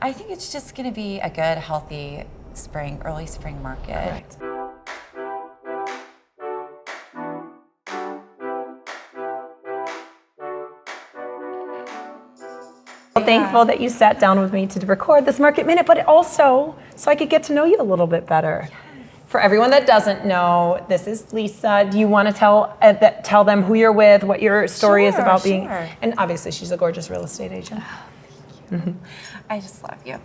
I think it's just going to be a good, healthy early spring market. Correct. Thankful that you sat down with me to record this Market Minute, but also so I could get to know you a little bit better. Yes. For everyone that doesn't know, this is Lisa. Do you want to tell them who you're with, what your story is about being? And obviously, she's a gorgeous real estate agent. Oh, thank you. I just love you.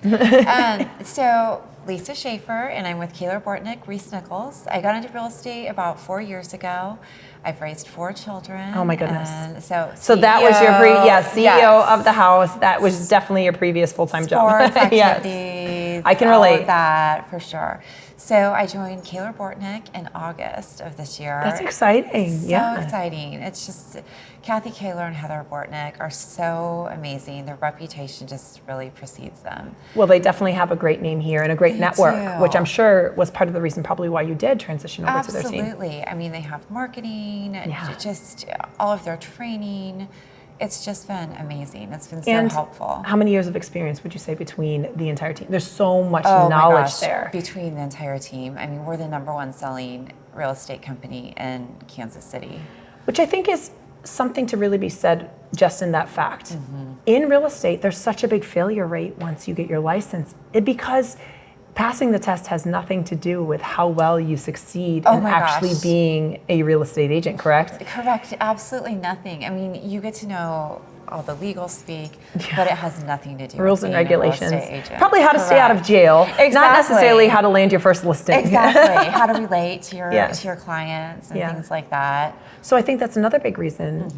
So Lisa Schaffer, and I'm with Keeler Bortnick, Reese Nichols. I got into real estate about 4 years ago. I've raised 4 children. Oh my goodness. And so that was your CEO of the house. That was definitely your previous full-time job. Sports activities. I can relate. All of that for sure. So I joined Keeler Bortnick in August of this year. That's exciting. So exciting. It's just Kathy Kaler and Heather Bortnick are so amazing. Their reputation just really precedes them. Well, they definitely have a great name here and a great network, which I'm sure was part of the reason probably why you did transition over to their team. Absolutely. I mean, they have marketing, just all of their training. It's just been amazing. It's been so helpful. How many years of experience would you say between the entire team? There's so much knowledge there. Between the entire team. I mean, we're the #1 selling real estate company in Kansas City. Which I think is something to really be said just in that fact. Mm-hmm. In real estate, there's such a big failure rate once you get your license. Because passing the test has nothing to do with how well you succeed in actually being a real estate agent, correct? Correct, absolutely nothing. I mean, you get to know all the legal speak, but it has nothing to do rules with and regulations. A real estate agent. Probably how to stay out of jail, not necessarily how to land your first listing. Exactly, how to relate to your clients and things like that. So I think that's another big reason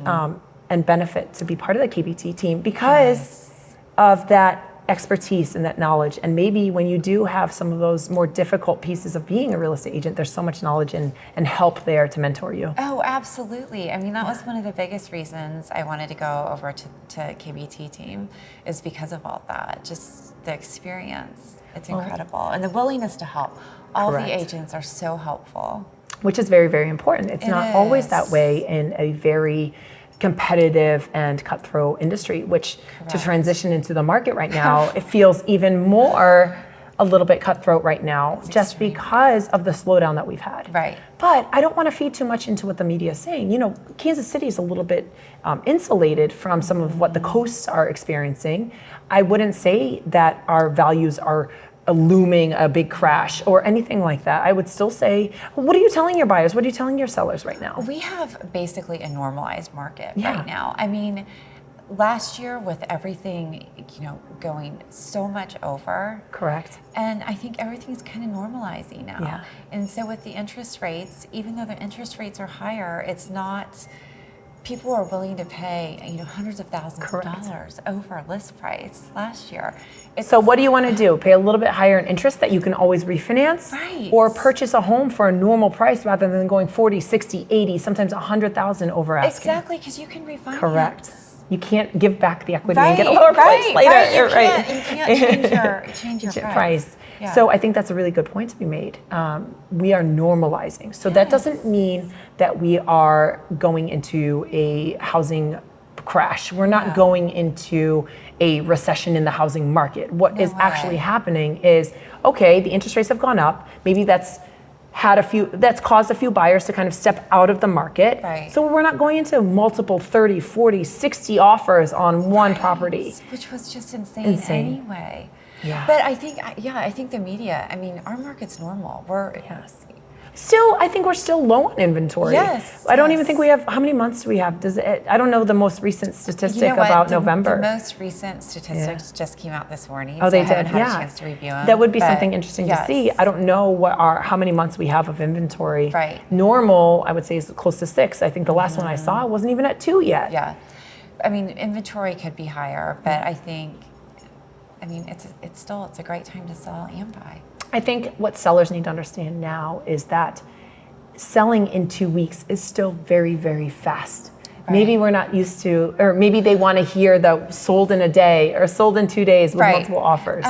and benefit to be part of the KBT team because of that expertise and that knowledge. And maybe when you do have some of those more difficult pieces of being a real estate agent, there's so much knowledge and help there to mentor you. Oh, absolutely. I mean, that was one of the biggest reasons I wanted to go over to KBT team is because of all that, just the experience. It's incredible. And the willingness to help. All the agents are so helpful. Which is very, very important. It's not always that way in a very competitive and cutthroat industry, which to transition into the market right now, it feels even more a little bit cutthroat right now, just because of the slowdown that we've had. Right. But I don't want to feed too much into what the media is saying. You know, Kansas City is a little bit insulated from some of what the coasts are experiencing. I wouldn't say that our values are looming a big crash or anything like that. I would still say, what are you telling your buyers? What are you telling your sellers right now? We have basically a normalized market right now. I mean, last year with everything, going so much over. Correct. And I think everything's kind of normalizing now. Yeah. And so with the interest rates, even though the interest rates are higher, it's not, people are willing to pay, hundreds of thousands of dollars over list price last year. So what do you want to do? Pay a little bit higher in interest that you can always refinance? Right. Or purchase a home for a normal price rather than going 40, 60, 80, sometimes 100,000 over asking? Exactly, because you can refinance. Correct. You can't give back the equity and get a lower price later. You can't change your price. Yeah. So I think that's a really good point to be made. We are normalizing. So that doesn't mean that we are going into a housing crash. We're not going into a recession in the housing market. What is actually happening is, okay, the interest rates have gone up. Maybe that's caused a few buyers to kind of step out of the market. Right. So we're not going into multiple 30, 40, 60 offers on one property. Which was just insane. Anyway. Yeah. But I think the media, I mean, our market's normal. Still, I think we're still low on inventory. Yes. I don't even think we have, how many months do we have? I don't know the most recent statistic about November. The most recent statistics just came out this morning. Oh, they did? I did? haven't had a chance to review them. That would be something interesting to see. I don't know how many months we have of inventory. Right. Normal, I would say, is close to 6. I think the last one I saw wasn't even at 2 yet. Yeah. I mean, inventory could be higher, but I think, it's a great time to sell and buy. I think what sellers need to understand now is that selling in 2 weeks is still very, very fast. Right. Maybe we're not used to, or maybe they want to hear the sold in a day or sold in 2 days with multiple offers.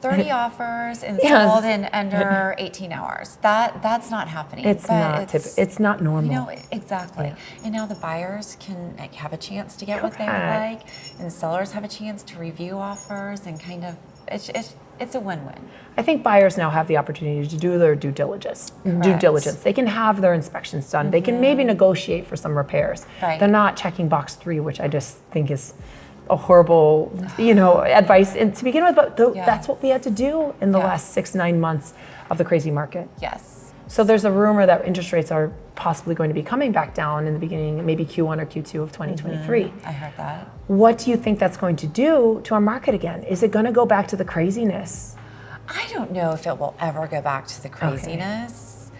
30 offers and Yes. sold in under 18 hours. That's not happening. It's but not it's not normal. You know, exactly. Yeah. And now the buyers can like, have a chance to get what they would Correct. like, and the sellers have a chance to review offers, and kind of it's a win-win. I think buyers now have the opportunity to do their due diligence. They can have their inspections done. They can maybe negotiate for some repairs. Right. They're not checking box 3, which I just think is a horrible, advice and to begin with. But that's what we had to do in the last 6-9 months of the crazy market. Yes. So there's a rumor that interest rates are possibly going to be coming back down in the beginning, maybe Q1 or Q2 of 2023. I heard that. What do you think that's going to do to our market again? Is it going to go back to the craziness? I don't know if it will ever go back to the craziness.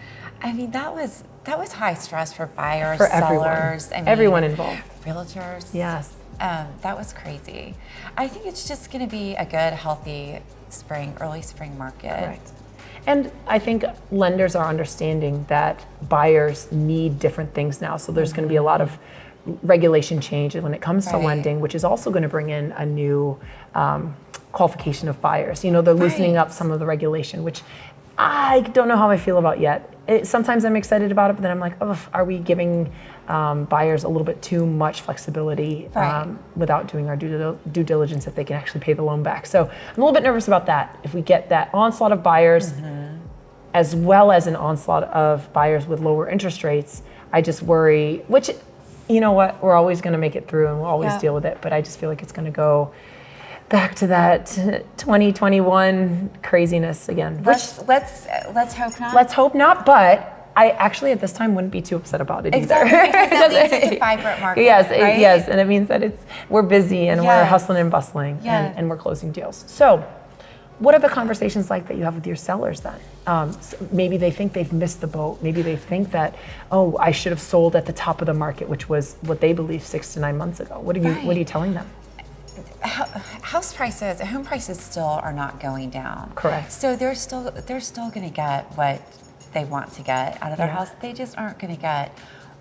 I mean, that was high stress for buyers, For sellers, everyone involved. realtors. Yes. That was crazy. I think it's just going to be a good, healthy early spring market. Correct. And I think lenders are understanding that buyers need different things now. So there's going to be a lot of regulation change when it comes to lending, which is also going to bring in a new qualification of buyers. They're loosening up some of the regulation, which I don't know how I feel about yet. Sometimes I'm excited about it, but then I'm like, oh, are we giving buyers a little bit too much flexibility without doing our due diligence if they can actually pay the loan back? So I'm a little bit nervous about that. If we get that onslaught of buyers, as well as an onslaught of buyers with lower interest rates, I just worry, which, you know what, we're always going to make it through and we'll always deal with it, but I just feel like it's going to go back to that 2021 craziness again. Let's hope not. Let's hope not, but I actually at this time wouldn't be too upset about it either. Because at least it's a vibrant market. Yes, and it means that we're busy and we're hustling and bustling and we're closing deals. So what are the conversations like that you have with your sellers then? Maybe they think they've missed the boat. Maybe they think that, oh, I should have sold at the top of the market, which was what they believed 6 to 9 months ago. What are you telling them? Home prices still are not going down. Correct. So they're still going to get what they want to get out of their house. They just aren't going to get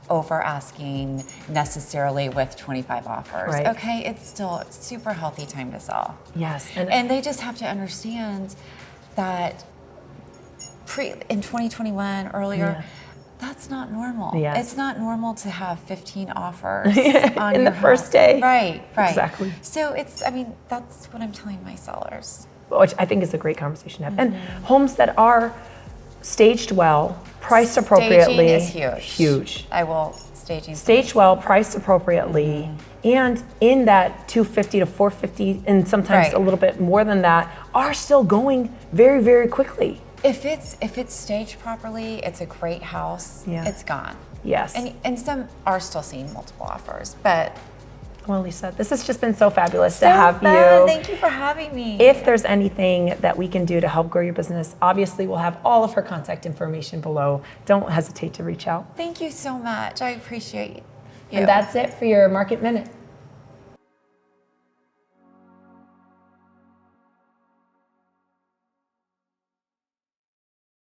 over asking necessarily with 25 offers. Right. Okay, it's still a super healthy time to sell. Yes. And they just have to understand that in 2021 earlier, that's not normal. Yes. It's not normal to have 15 offers on in your the first house. day. Right. Exactly. So that's what I'm telling my sellers. Which I think is a great conversation to have. And homes that are staged well, priced appropriately. Staging is Huge. Staged well, priced appropriately, and in that 250 to 450, and sometimes a little bit more than that, are still going very, very quickly. If it's staged properly, it's a great house. Yeah. It's gone. Yes. And some are still seeing multiple offers, but Well, Lisa, this has just been so fabulous to have you. Thank you for having me. If there's anything that we can do to help grow your business, obviously we'll have all of her contact information below. Don't hesitate to reach out. Thank you so much. I appreciate you. And that's it for your Market Minute.